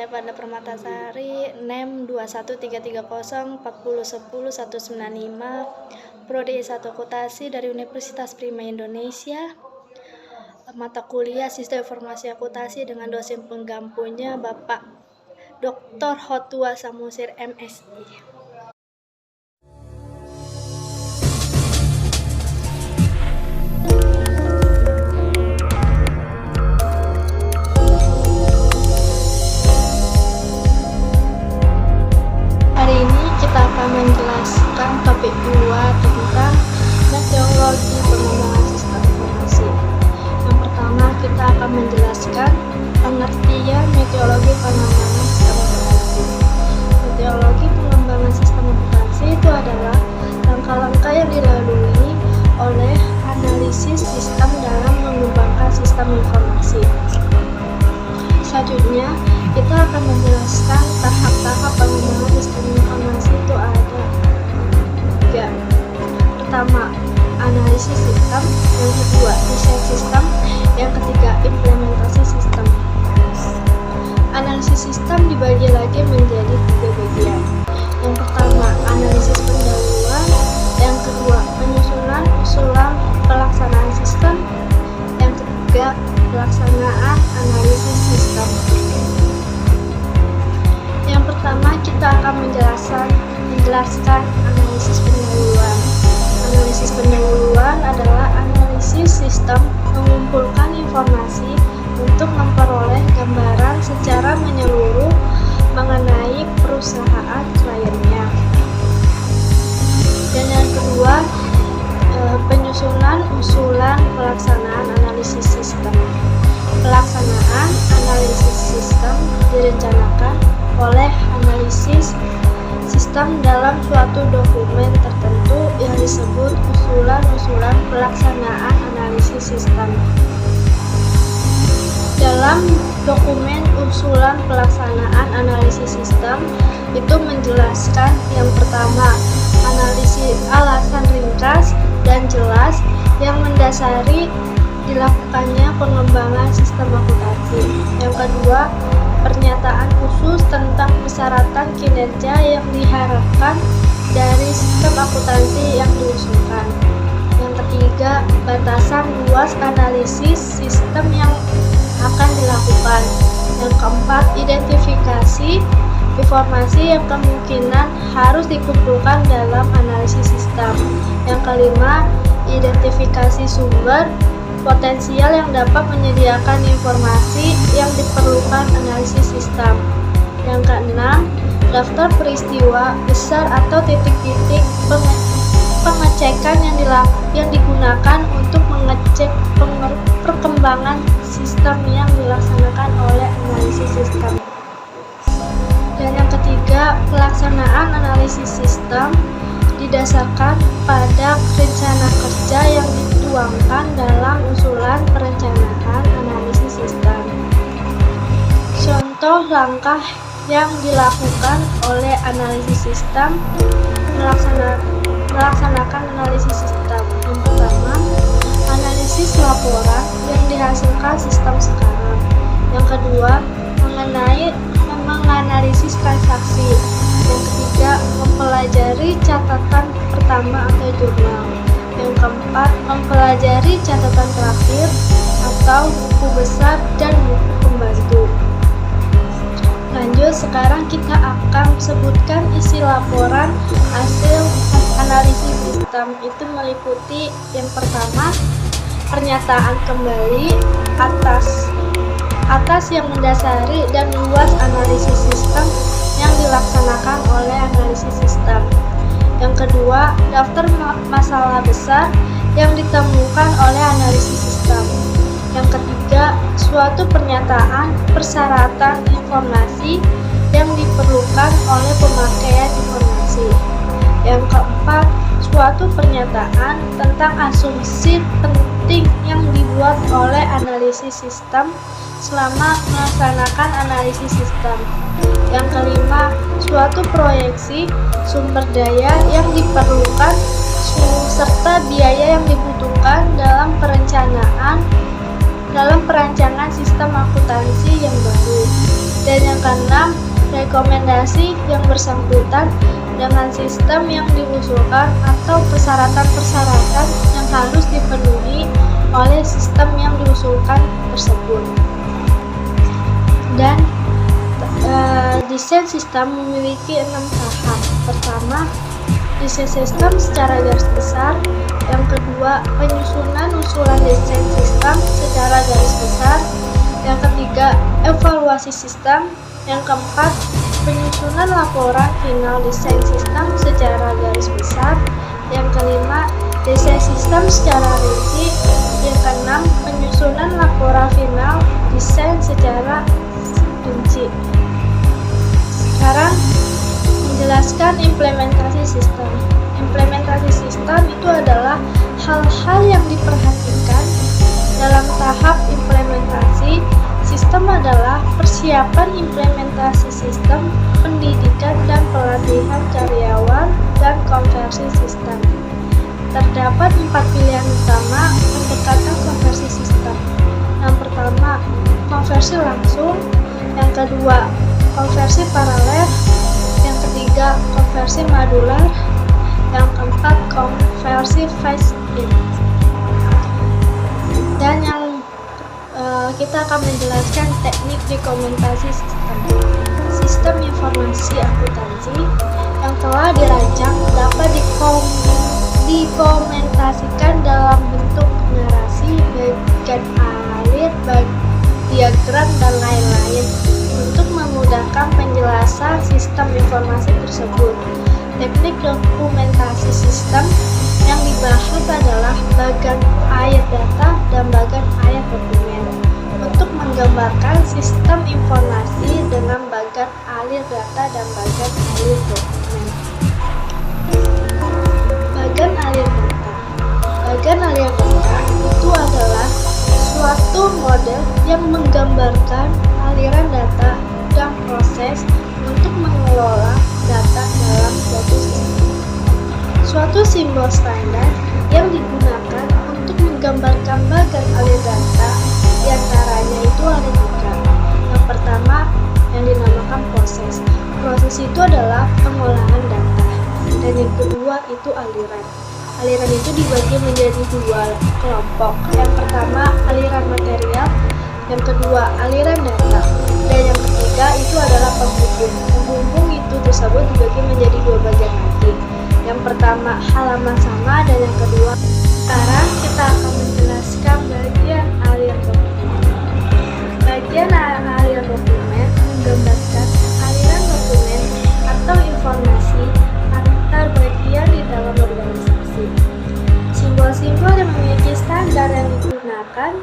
saya Vanda Permatasari, NEM 2133040100195, Prodi S1 Akuntansi dari Universitas Prima Indonesia. Mata kuliah Sistem Informasi Akuntansi dengan dosen penggampunya Bapak Dr. Hotwa Samusir, MSI. Hari ini kita akan menjelaskan topik 2 tentang metodologi pengembangan sistem informasi. Yang pertama, kita akan menjelaskan pengertian metodologi pengembangan sistem informasi. Metodologi pengembangan sistem informasi itu adalah langkah-langkah yang dilalui oleh analisis sistem dalam mengembangkan sistem informasi. Selanjutnya, kita akan menjelaskan tahap-tahap pengembangan sistem informasi itu ada 3. Pertama, analisis sistem. Yang kedua, desain sistem. Yang ketiga, implementasi sistem. Analisis sistem dibagi lagi menjadi 3 bagian. Yang pertama, analisis pendahuluan. Yang kedua, penyusunan usulan pelaksanaan sistem. Yang ketiga, pelaksanaan analisis sistem. Yang pertama, kita akan menjelaskan analisis pendahuluan. Analisis pendahuluan adalah analisis sistem mengumpulkan informasi untuk memperoleh gambaran secara menyeluruh mengenai perusahaan kliennya. Dan yang kedua, penyusunan usulan pelaksanaan analisis sistem. Pelaksanaan analisis sistem direncanakan oleh analisis sistem dalam suatu dokumen tertentu yang disebut usulan pelaksanaan analisis sistem. Dalam dokumen usulan pelaksanaan analisis sistem itu menjelaskan yang pertama, analisis alasan ringkas dan jelas yang mendasari dilakukannya pengembangan sistem akuntansi. Yang kedua, pernyataan khusus tentang persyaratan kinerja yang diharapkan dari sistem akuntansi yang diusulkan. Yang ketiga, batasan luas analisis sistem yang akan dilakukan. Yang keempat, identifikasi informasi yang kemungkinan harus dikumpulkan dalam analisis sistem. Yang kelima, identifikasi sumber potensial yang dapat menyediakan informasi yang diperlukan analisis sistem. Yang keenam, daftar peristiwa besar atau titik-titik pengecekan yang digunakan untuk mengecek perkembangan sistem yang dilaksanakan oleh analisis sistem. Dan yang ketiga, pelaksanaan analisis sistem didasarkan pada rencana kerja yang dituangkan dalam usulan perencanaan analisis sistem. Contoh langkah yang dilakukan oleh analisis sistem melaksanakan analisis sistem. Yang pertama, analisis laporan yang dihasilkan sistem sekarang. Yang kedua, menganalisis transaksi. Yang ketiga, mempelajari catatan pertama atau jurnal. Yang keempat, mempelajari catatan terakhir atau buku besar dan buku pembantu. Lanjut, sekarang kita akan sebutkan isi laporan hasil analisis sistem. Itu meliputi yang pertama, pernyataan kembali atas yang mendasari dan luas analisis sistem yang dilaksanakan oleh analisis sistem. Yang kedua, daftar masalah besar yang ditemukan oleh analisis sistem. Yang ketiga, suatu pernyataan persyaratan informasi yang diperlukan oleh pemakaian informasi. Yang keempat, suatu pernyataan tentang asumsi penting yang dibuat oleh analisis sistem selama melaksanakan analisis sistem. Yang kelima, suatu proyeksi sumber daya yang diperlukan serta biaya yang dibutuhkan dalam perancangan sistem akuntansi yang baru. Dan yang keenam, rekomendasi yang bersangkutan dengan sistem yang diusulkan atau persyaratan-persyaratan yang harus dipenuhi oleh sistem yang diusulkan tersebut. Dan desain sistem memiliki 6 tahap. Pertama, desain sistem secara garis besar. Yang kedua, penyusunan usulan desain sistem secara garis besar. Yang ketiga, evaluasi sistem. Yang keempat, penyusunan laporan final desain sistem secara garis besar. Yang kelima, desain sistem secara rinci. Yang keenam, penyusunan laporan final desain secara rinci. Sekarang menjelaskan implementasi sistem. Implementasi sistem itu adalah hal-hal yang diperhatikan dalam tahap implementasi. Sistem adalah persiapan implementasi sistem, pendidikan dan pelatihan karyawan, dan konversi sistem. Terdapat 4 pilihan utama pendekatan konversi sistem. Yang pertama, konversi langsung. Yang kedua, konversi paralel. Yang ketiga, konversi modular. Yang keempat, konversi phase-in. Dan yang kita akan menjelaskan teknik dokumentasi sistem. Sistem informasi akuntansi yang telah dirancang dapat dikomentasikan dalam bentuk narasi, bagian alir, diagram, dan lain-lain untuk memudahkan penjelasan sistem informasi tersebut. Teknik dokumentasi sistem yang dibahas adalah bagian air data dan bagian air dokumen. Untuk menggambarkan sistem informasi dengan bagian alir data dan bagian alir dokumen. Bagian alir data. Bagian alir data itu adalah suatu model yang menggambarkan aliran data dan proses untuk mengelola data dalam suatu sistem. Suatu simbol standar yang digunakan untuk menggambarkan bagian alir data, diantaranya itu ada 3. Yang pertama yang dinamakan proses. Proses itu adalah pengolahan data. Dan yang kedua itu aliran. Aliran itu dibagi menjadi 2 kelompok. Yang pertama aliran material, yang kedua aliran data, dan yang ketiga itu adalah penghubung. Penghubung itu tersebut dibagi menjadi 2 bagian lagi. Yang pertama halaman sama, dan yang kedua. Sekarang kita akan menjelaskan bagian alir dokumen. Bagian alir dokumen menggambarkan aliran dokumen atau informasi antar bagian di dalam organisasi. Simbol-simbol yang memiliki standar yang digunakan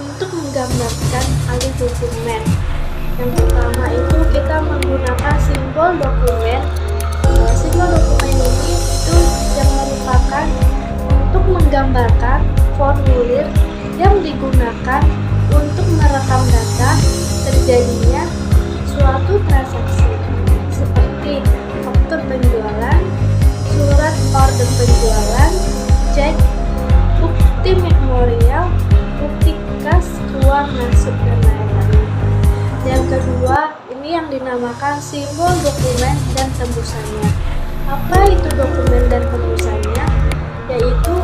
untuk menggambarkan alir dokumen. Yang pertama itu kita menggunakan simbol dokumen. Simbol dokumen ini itu yang merupakan untuk menggambarkan formulir yang digunakan untuk merekam data terjadinya suatu transaksi seperti faktur penjualan, surat order penjualan, cek, bukti memorial, bukti kas, uang masuk, dan lain-lain. Yang kedua, ini yang dinamakan simbol dokumen dan tembusannya. Apa itu dokumen dan tembusannya? Yaitu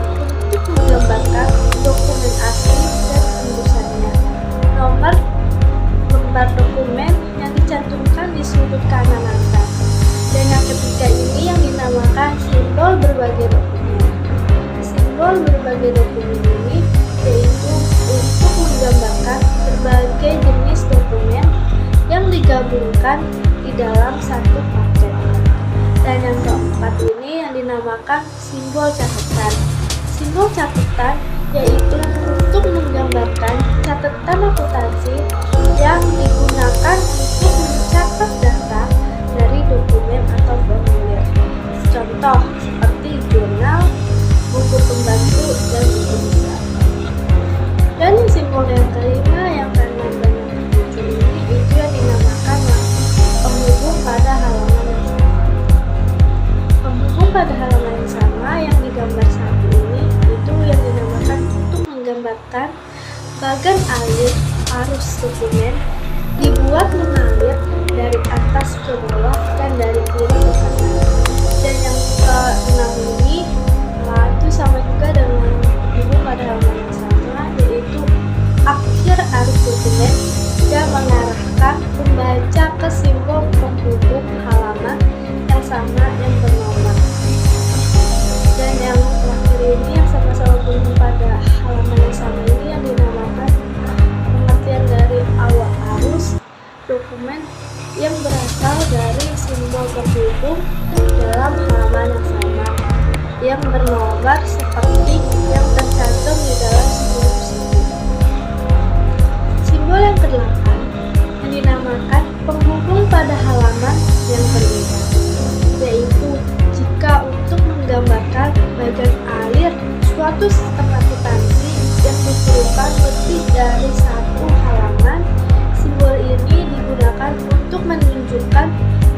untuk menggambarkan dokumen asli dan tembusannya. Nomor lembar dokumen yang dicantumkan di sudut kanan atas. Dan yang ketiga ini yang dinamakan simbol berbagai dokumen. Simbol berbagai dokumen ini yaitu untuk menggambarkan berbagai jenis dokumen yang digabungkan di dalam satu paket. Dan yang keempat ini yang dinamakan simbol catatan. Simbol catatan yaitu untuk menggambarkan catatan akuntansi yang digunakan untuk mencatat data dari dokumen atau formulir. Contoh seperti jurnal, buku pembantu, dan buku besar. Dan simbol yang kelima yang karena banyak muncul ini itu yang dinamakan penghubung pada halaman yang sama. Penghubung pada halaman yang sama yang digambar satu ini itu yang dinamakan untuk menggambarkan bagian alir arus dokumen dibuat mengalir dari atas ke bawah dan dari kiri ke kanan. Dan yang ke-6 ini itu sama juga dengan ibu pada halaman yang sama, yaitu akhir arus dokumen dan mengarahkan pembaca ke simbol penghubung halaman yang sama yang bernomor. Dan yang terakhir ini yang sama-sama berhubung pada halaman yang sama ini yang dinamakan pengertian dari awal arus dokumen yang berasal dari simbol penghubung dalam halaman yang sama yang bernomor seperti yang tercantum di dalam simbol tersebut. Simbol yang ke-8 yang dinamakan penghubung pada halaman yang berbeda, yaitu jika untuk menggambarkan bagian alir suatu sistem akuntansi yang diperlukan lebih dari satu halaman, simbol ini digunakan untuk menunjukkan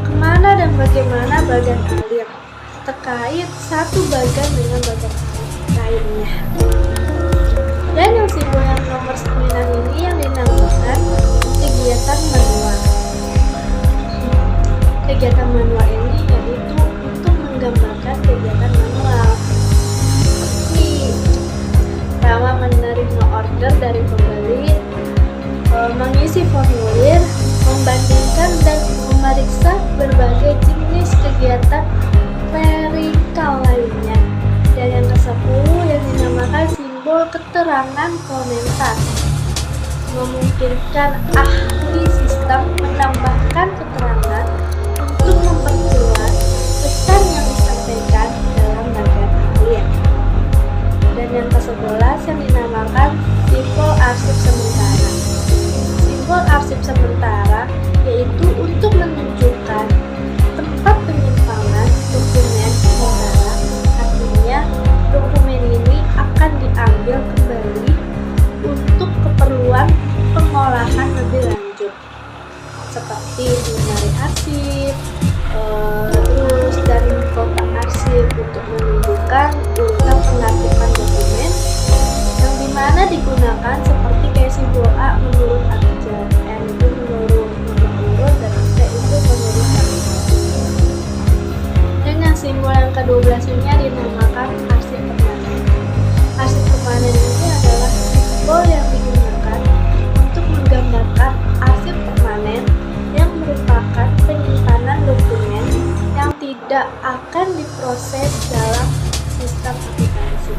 kemana dan bagaimana bagian alir terkait satu bagian dengan bagian lainnya. Dan yang simbol yang nomor 9 ini yang dinamakan kegiatan manual. Kegiatan manual ini yaitu untuk menggambarkan kegiatan manual seperti pertama menerima order dari pembeli, mengisi formulir, membandingkan dan memeriksa berbagai jenis kegiatan klerikal lainnya. Dan yang ke-10 yang dinamakan simbol keterangan komentar, memungkinkan ahli sistem menambahkan keterangan untuk memperjelas pesan yang disampaikan dalam bagian alir. Dan yang ke-11 yang dinamakan simbol arsip sementara. Simbol arsip sementara yaitu untuk menunjukkan tempat penyimpanan dokumen sementara, artinya dokumen ini akan diambil kembali untuk keperluan pengolahan lebih lanjut seperti lemari arsip, terus dan kotak arsip untuk menunjukkan urutan penartiban dokumen yang dimana digunakan seperti kayak simbol A menurut abjad, N itu menurut nomor urut, dan T itu menurut abjad. Dan yang simbol yang ke-12 ini dinamakan arsip permanen. Arsip permanen ini adalah simbol yang digunakan untuk menggambarkan arsip permanen yang merupakan penyimpanan dokumen yang tidak akan diproses dalam sistem akuntansi.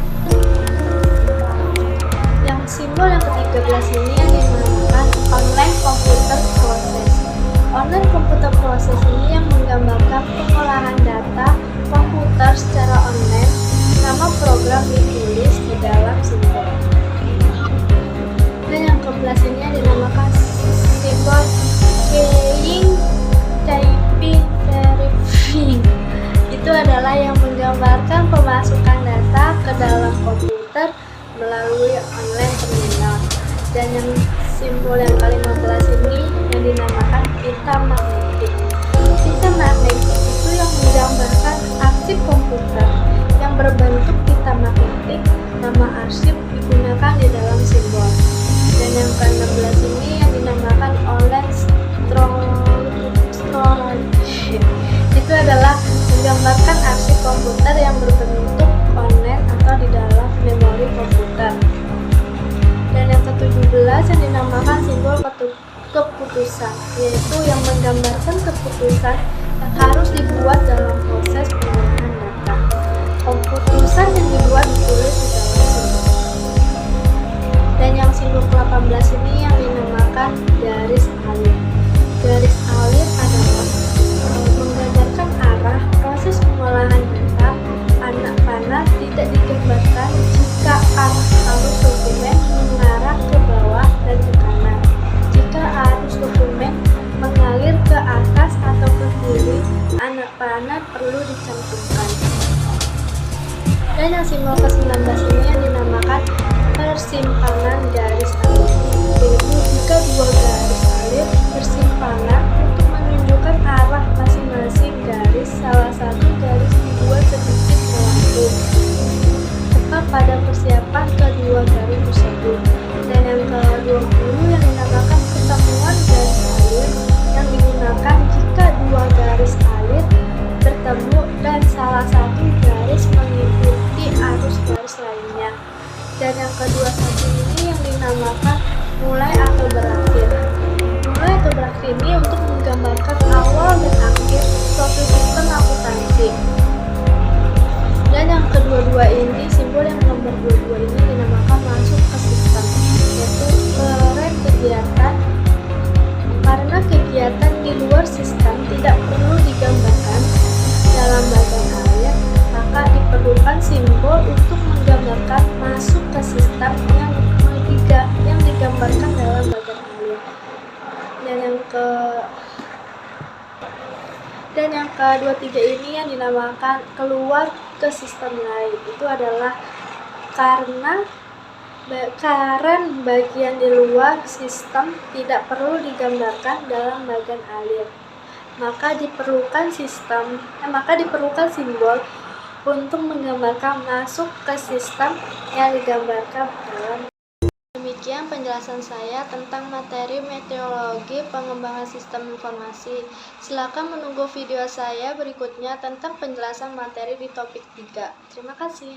Yang simbol yang ke-13 ini yang dinamakan online computer process. Online computer process ini yang menggambarkan pengolahan data komputer secara online. Nama program ditulis di dalam simbol. Dan yang ke-11 ini yang dinamakan simbol keying typing verifying. Itu adalah yang menggambarkan pemasukan data ke dalam komputer melalui online terminal. Dan yang simbol yang ke-15 ini yang dinamakan pita magnetik. Pita magnetik itu yang menggambarkan arsip komputer yang berbentuk pita magnetik. Nama arsip digunakan di dalam simbol. Dan yang ke-16 ini yang dinamakan online storage. Itu adalah menggambarkan arsip komputer yang berbentuk online atau di dalam memori komputer. Dan yang ke-17 yang dinamakan simbol keputusan, yaitu yang menggambarkan keputusan yang harus dibuat dalam proses pengolahan data. Keputusan yang dibuat ditulis di dalam simbol. Dan yang simbol ke-18 ini yang dinamakan garis alir. Garis alir adalah menggambarkan arah proses pengolahan data. Anak panah tidak digambarkan jika arah arus dokumen mengarah ke bawah dan ke kanan. Jika arus dokumen mengalir ke atas atau ke kiri, anak panah perlu dicantumkan. Dan yang simbol ke-19 ini Dan yang kedua satu ini yang dinamakan mulai atau berakhir. Mulai atau berakhir ini untuk menggambarkan awal dan akhir suatu sistem akuntansi. Dan yang kedua-dua ini, simbol yang nomor 22 ini dinamakan masuk ke sistem, yaitu keren kegiatan. Karena kegiatan di luar sistem tidak perlu digambarkan dalam bagian akhir, maka diperlukan simbol untuk menggambarkan masuk ke sistem yang digambarkan dalam bagian akhir. Dan yang ke-23 ini yang dinamakan keluar ke sistem lain. Itu adalah karena bagian di luar sistem tidak perlu digambarkan dalam bagian akhir. Maka diperlukan simbol untuk menggambarkan masuk ke sistem yang digambarkan dalam. Demikian penjelasan saya tentang materi meteorologi pengembangan sistem informasi. Silakan menunggu video saya berikutnya tentang penjelasan materi di topik 3. Terima kasih.